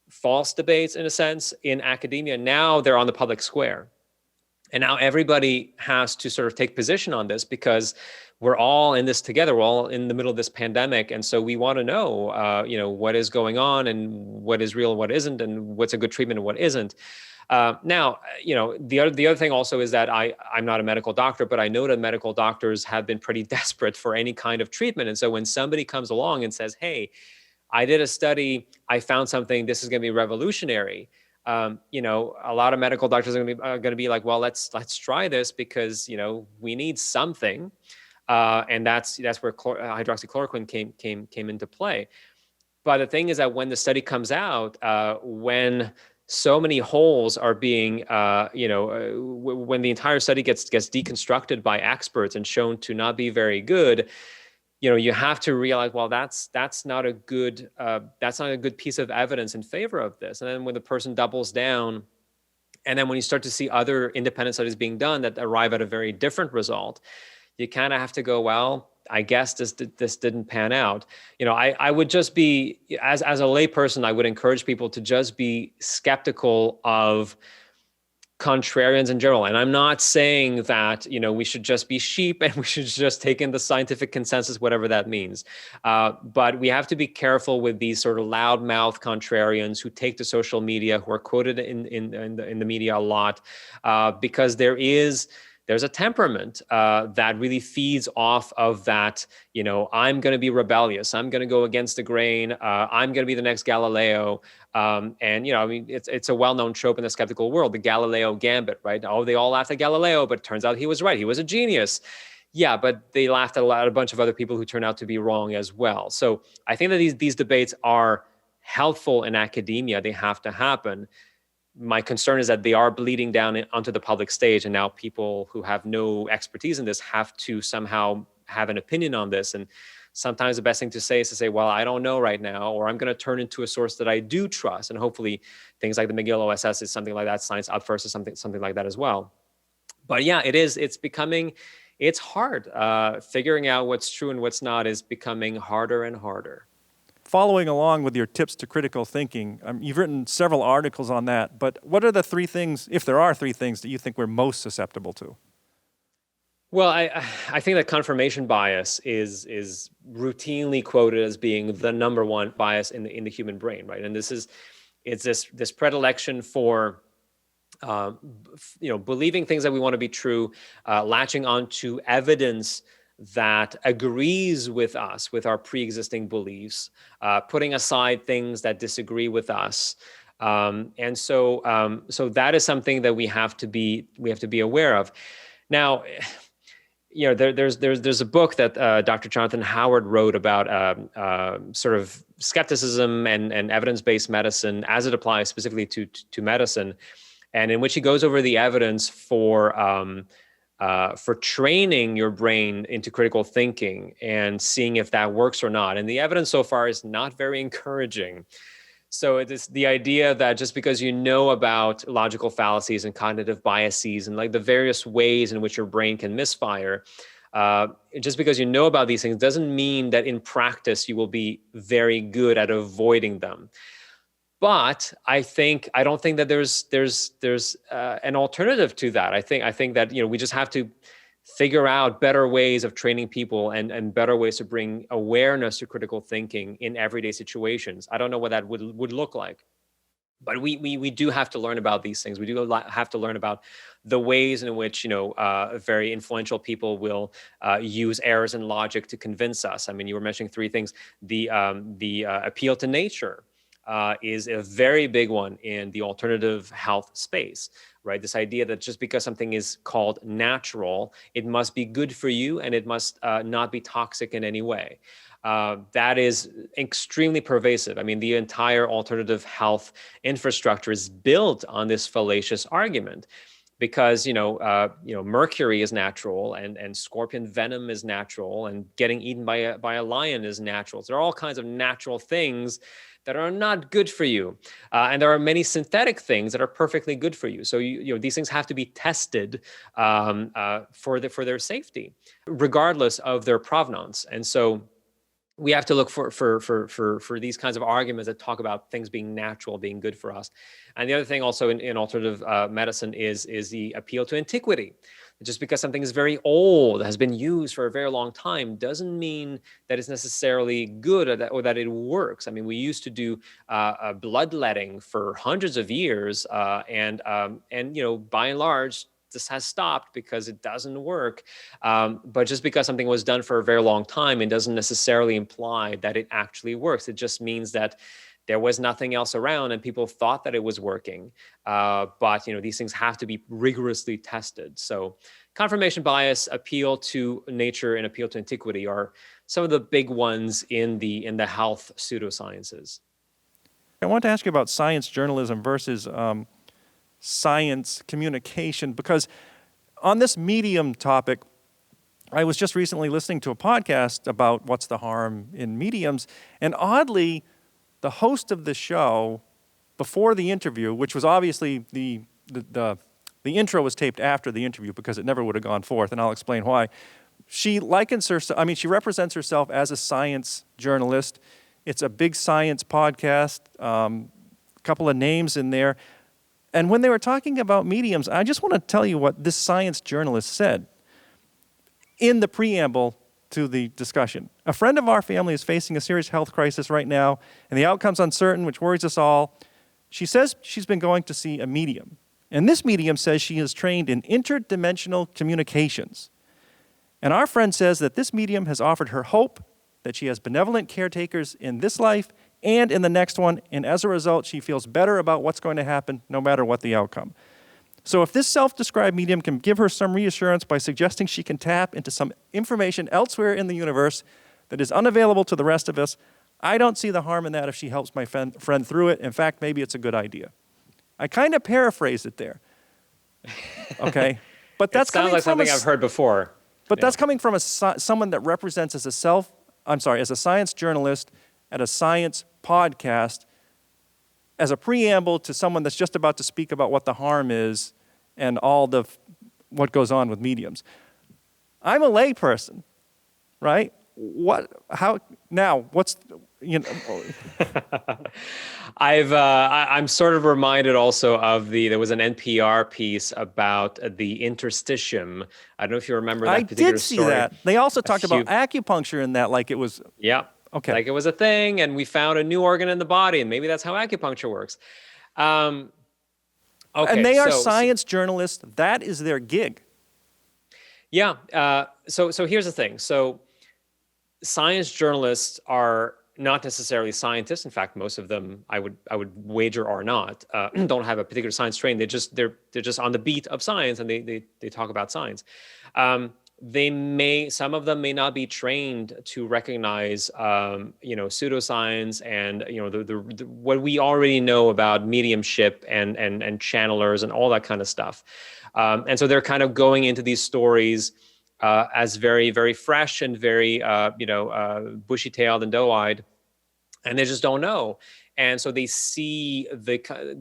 false debates in a sense in academia, now they're on the public square. And now everybody has to sort of take position on this, because we're all in this together. We're all in the middle of this pandemic. And so we want to know, what is going on and what is real and what isn't, and what's a good treatment and what isn't. Now, the other thing also is that I'm not a medical doctor, but I know that medical doctors have been pretty desperate for any kind of treatment. And so when somebody comes along and says, hey, I did a study, I found something, this is going to be revolutionary. A lot of medical doctors are going to be like, well, let's try this, because, we need something. And that's where hydroxychloroquine came into play. But the thing is that when the study comes out, when so many holes are being, when the entire study gets deconstructed by experts and shown to not be very good, you have to realize, well, that's not a good piece of evidence in favor of this. And then when the person doubles down, and then when you start to see other independent studies being done that arrive at a very different result, you kind of have to go, well, I guess this didn't pan out. I would just be, as a layperson, I would encourage people to just be skeptical of contrarians in general. And I'm not saying that, we should just be sheep and we should just take in the scientific consensus, whatever that means. But we have to be careful with these sort of loudmouth contrarians who take to social media, who are quoted in the media a lot, because there's a temperament that really feeds off of that. I'm going to be rebellious. I'm going to go against the grain. I'm going to be the next Galileo. It's a well-known trope in the skeptical world, the Galileo gambit, right? Oh, they all laughed at Galileo, but it turns out he was right. He was a genius. Yeah, but they laughed at a bunch of other people who turned out to be wrong as well. So I think that these debates are helpful in academia. They have to happen. My concern is that they are bleeding down onto the public stage, and now people who have no expertise in this have to somehow have an opinion on this. And sometimes the best thing to say is to say, well, I don't know right now, or I'm going to turn into a source that I do trust. And hopefully things like the McGill OSS is something like that. Science Up First is something like that as well. But yeah, it's hard. Figuring out what's true and what's not is becoming harder and harder.
Following along with your tips to critical thinking, you've written several articles on that, but what are the three things, if there are three things, that you think we're most susceptible to?
Well, I think that confirmation bias is routinely quoted as being the number one bias in the human brain, right? And it's this predilection for believing things that we want to be true, latching onto evidence that agrees with us, with our pre-existing beliefs, putting aside things that disagree with us. And so that is something that we have to be aware of. Now, there's a book that Dr. Jonathan Howard wrote about sort of skepticism and evidence-based medicine as it applies specifically to medicine, and in which he goes over the evidence for training your brain into critical thinking and seeing if that works or not. And the evidence so far is not very encouraging. So it is the idea that just because you know about logical fallacies and cognitive biases and like the various ways in which your brain can misfire, just because you know about these things doesn't mean that in practice you will be very good at avoiding them. But I don't think that there's an alternative to that. I think that we just have to figure out better ways of training people and better ways to bring awareness to critical thinking in everyday situations. I don't know what that would look like, but we do have to learn about these things. We do have to learn about the ways in which very influential people will use errors in logic to convince us. I mean, you were mentioning three things: the appeal to nature. Is a very big one in the alternative health space, right? This idea that just because something is called natural, it must be good for you and it must not be toxic in any way. That is extremely pervasive. I mean, the entire alternative health infrastructure is built on this fallacious argument. Because mercury is natural, and scorpion venom is natural, and getting eaten by a lion is natural. So there are all kinds of natural things that are not good for you, and there are many synthetic things that are perfectly good for you. So these things have to be tested for their safety, regardless of their provenance. And so we have to look for these kinds of arguments that talk about things being natural, being good for us. And the other thing also in alternative medicine is the appeal to antiquity. Just because something is very old, has been used for a very long time, doesn't mean that it's necessarily good or that it works. I mean, we used to do bloodletting for hundreds of years, and by and large, this has stopped because it doesn't work. But just because something was done for a very long time, it doesn't necessarily imply that it actually works. It just means that there was nothing else around and people thought that it was working. But these things have to be rigorously tested. So confirmation bias, appeal to nature, and appeal to antiquity are some of the big ones in the health pseudosciences.
I want to ask you about science journalism versus science communication, because on this medium topic, I was just recently listening to a podcast about what's the harm in mediums, and oddly, the host of the show, before the interview, which was obviously the intro was taped after the interview because it never would have gone forth, and I'll explain why. She she represents herself as a science journalist. It's a big science podcast, couple of names in there. And when they were talking about mediums, I just want to tell you what this science journalist said in the preamble to the discussion. A friend of our family is facing a serious health crisis right now, and the outcome's uncertain, which worries us all. She says she's been going to see a medium. And this medium says she is trained in interdimensional communications. And our friend says that this medium has offered her hope, that she has benevolent caretakers in this life and in the next one, and as a result, she feels better about what's going to happen no matter what the outcome. So if this self-described medium can give her some reassurance by suggesting she can tap into some information elsewhere in the universe that is unavailable to the rest of us, I don't see the harm in that if she helps my friend through it. In fact, maybe it's a good idea. I kind of paraphrased it there. Okay? But that's
sounds like something I've heard before.
But that's coming from someone that represents as a science journalist at a science podcast, as a preamble to someone that's just about to speak about what the harm is and all what goes on with mediums. I'm a lay person, right?
I'm sort of reminded also of there was an NPR piece about the interstitium. I don't know if you remember that particular story.
I did see that. They also talked about acupuncture in that, like it was.
Yeah.
Okay.
Like it was a thing, and we found a new organ in the body, and maybe that's how acupuncture works. Okay.
And they are science journalists. That is their gig.
Yeah. So here's the thing. So science journalists are not necessarily scientists. In fact, most of them, I would wager, are not. Don't have a particular science training. They're just on the beat of science, and they talk about science. some of them may not be trained to recognize, pseudoscience and, what we already know about mediumship and channelers and all that kind of stuff. And so they're kind of going into these stories as very, very fresh and very, bushy-tailed and doe-eyed, and they just don't know. And so they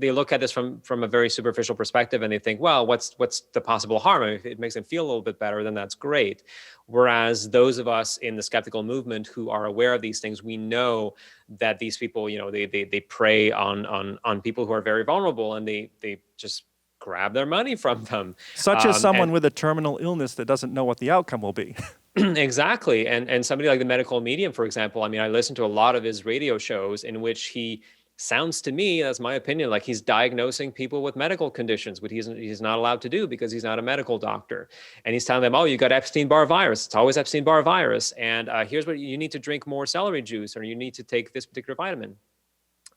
look at this from a very superficial perspective, and they think, well, what's the possible harm? I mean, if it makes them feel a little bit better, then that's great. Whereas those of us in the skeptical movement who are aware of these things, we know that these people, they prey on people who are very vulnerable, and they just grab their money from them.
Such as someone with a terminal illness that doesn't know what the outcome will be.
Exactly. And somebody like the medical medium, for example, I mean, I listen to a lot of his radio shows in which he sounds to me, that's my opinion, like he's diagnosing people with medical conditions, which he's not allowed to do because he's not a medical doctor. And he's telling them, oh, you got Epstein-Barr virus. It's always Epstein-Barr virus. And here's what you need to drink more celery juice, or you need to take this particular vitamin.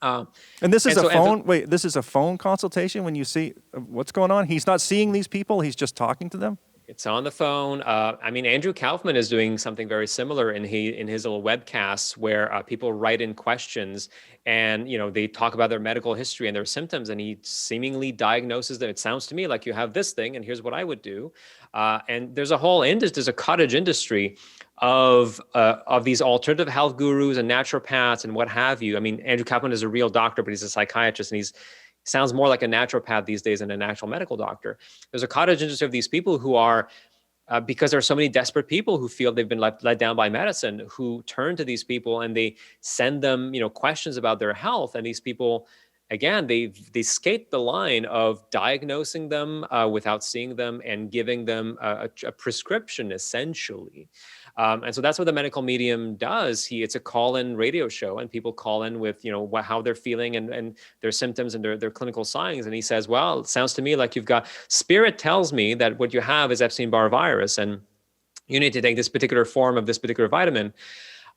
And this is this is a phone consultation when you see what's going on? He's not seeing these people, he's just talking to them?
It's on the phone. I mean, Andrew Kaufman is doing something very similar in his little webcasts where people write in questions, and they talk about their medical history and their symptoms, and he seemingly diagnoses them. It sounds to me like you have this thing, and here's what I would do. And there's a cottage industry of these alternative health gurus and naturopaths and what have you. I mean, Andrew Kaufman is a real doctor, but he's a psychiatrist, and he sounds more like a naturopath these days than an actual medical doctor. There's a cottage industry of these people who are, because there are so many desperate people who feel they've been let down by medicine, who turn to these people and they send them, questions about their health. And these people, again, they skate the line of diagnosing them without seeing them and giving them a prescription, essentially. And so that's what the medical medium does. It's a call-in radio show, and people call in with, how they're feeling and their symptoms and their clinical signs. And he says, well, it sounds to me like spirit tells me that what you have is Epstein-Barr virus, and you need to take this particular form of this particular vitamin.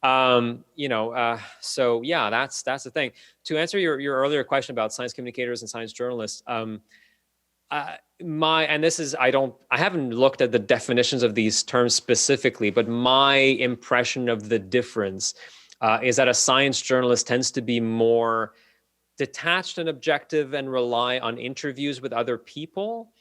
So yeah, that's the thing. To answer your earlier question about science communicators and science journalists, I haven't looked at the definitions of these terms specifically, but my impression of the difference is that a science journalist tends to be more detached and objective and rely on interviews with other people,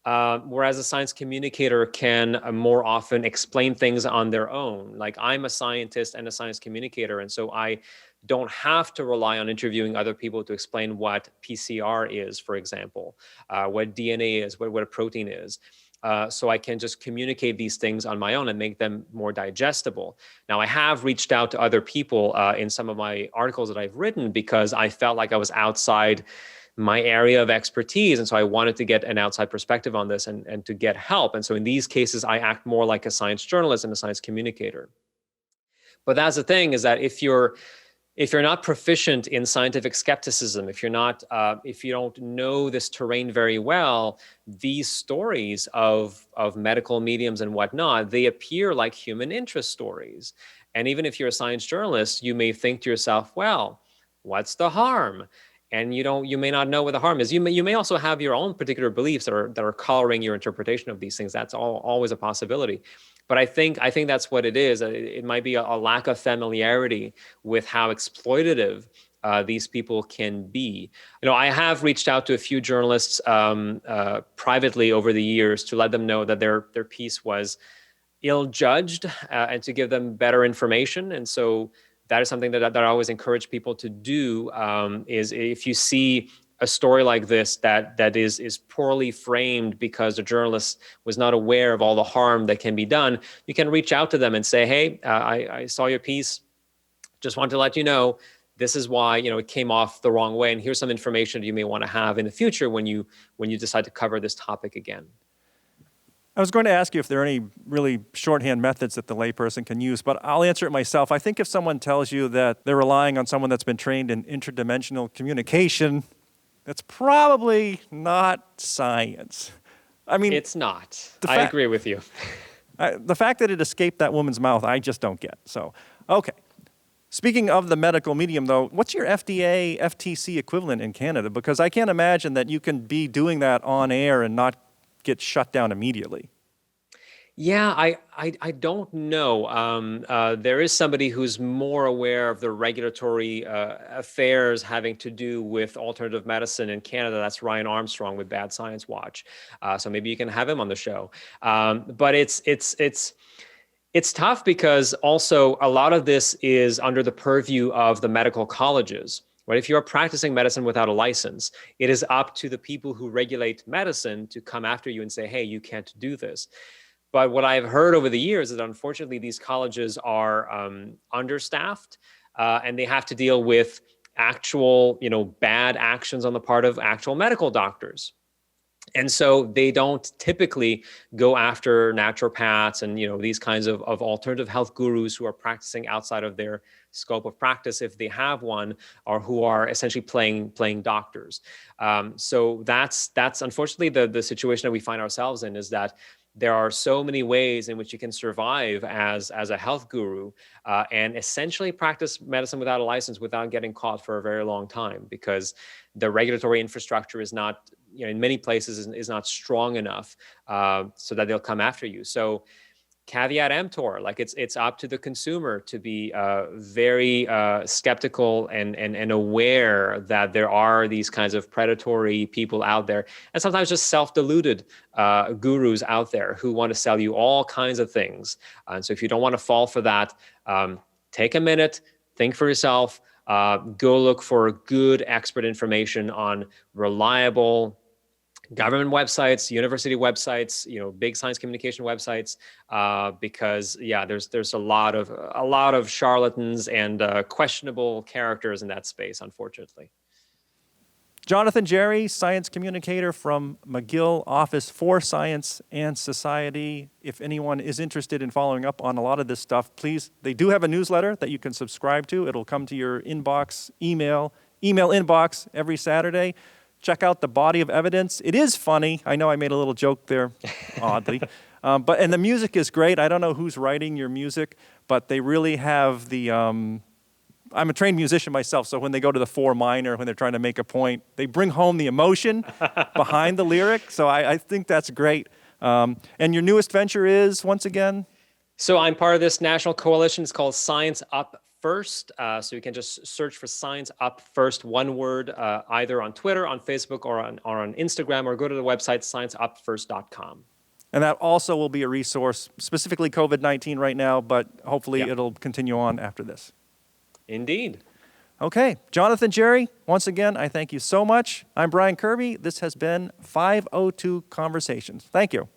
whereas a science communicator can more often explain things on their own. Like, I'm a scientist and a science communicator, and so I don't have to rely on interviewing other people to explain what PCR is, for example, what DNA is, what a protein is. So I can just communicate these things on my own and make them more digestible. Now, I have reached out to other people in some of my articles that I've written because I felt like I was outside my area of expertise. And so I wanted to get an outside perspective on this and to get help. And so in these cases, I act more like a science journalist and a science communicator. But that's the thing, is that if you're not proficient in scientific skepticism, if you don't know this terrain very well, these stories of medical mediums and whatnot, they appear like human interest stories. And even if you're a science journalist, you may think to yourself, well, what's the harm? And you may not know what the harm is. You may also have your own particular beliefs that are coloring your interpretation of these things. That's always a possibility. But I think that's what it is. It might be a lack of familiarity with how exploitative these people can be. I have reached out to a few journalists privately over the years to let them know that their piece was ill-judged and to give them better information. And so that is something that I always encourage people to do, is if you see a story like this that is poorly framed because the journalist was not aware of all the harm that can be done, you can reach out to them and say, hey, I saw your piece, just wanted to let you know this is why it came off the wrong way, and here's some information you may want to have in the future when you decide to cover this topic again.
I was going to ask you if there are any really shorthand methods that the layperson can use, but I'll answer it myself. I think if someone tells you that they're relying on someone that's been trained in interdimensional communication, that's probably not science. I mean,
it's not. I agree with you.
The fact that it escaped that woman's mouth, I just don't get. So, okay. Speaking of the medical medium, though, what's your FDA, FTC equivalent in Canada? Because I can't imagine that you can be doing that on air and not get shut down immediately.
Yeah, I don't know. There is somebody who's more aware of the regulatory affairs having to do with alternative medicine in Canada. That's Ryan Armstrong with Bad Science Watch. So maybe you can have him on the show. But it's tough because also a lot of this is under the purview of the medical colleges. Right? If you're practicing medicine without a license, it is up to the people who regulate medicine to come after you and say, hey, you can't do this. But what I've heard over the years is that unfortunately these colleges are understaffed and they have to deal with actual, bad actions on the part of actual medical doctors. And so they don't typically go after naturopaths and these kinds of alternative health gurus who are practicing outside of their scope of practice if they have one, or who are essentially playing doctors. So that's unfortunately the situation that we find ourselves in, is that there are so many ways in which you can survive as a health guru and essentially practice medicine without a license without getting caught for a very long time, because the regulatory infrastructure is not, in many places is not strong enough so that they'll come after you. So caveat emptor, like it's up to the consumer to be very skeptical and aware that there are these kinds of predatory people out there, and sometimes just self-deluded gurus out there who want to sell you all kinds of things. And so if you don't want to fall for that, take a minute, think for yourself, go look for good expert information on reliable government websites, university websites, big science communication websites, because there's a lot of charlatans and questionable characters in that space, unfortunately.
Jonathan Jarry, science communicator from McGill Office for Science and Society. If anyone is interested in following up on a lot of this stuff, please, they do have a newsletter that you can subscribe to. It'll come to your inbox, email inbox every Saturday. Check out the body of evidence. It is funny. I know I made a little joke there, oddly. And the music is great. I don't know who's writing your music, but they really have the... I'm a trained musician myself, so when they go to the 4 minor, when they're trying to make a point, they bring home the emotion behind the lyric. So I think that's great. And your newest venture is, once again?
So I'm part of this national coalition. It's called Science Up First. So you can just search for Science Up First, one word, either on Twitter, on Facebook, or on Instagram, or go to the website scienceupfirst.com.
And that also will be a resource, specifically COVID-19 right now, but hopefully it'll continue on after this.
Indeed.
Okay, Jonathan Jarry, once again, I thank you so much. I'm Brian Kirby. This has been 502 Conversations. Thank you.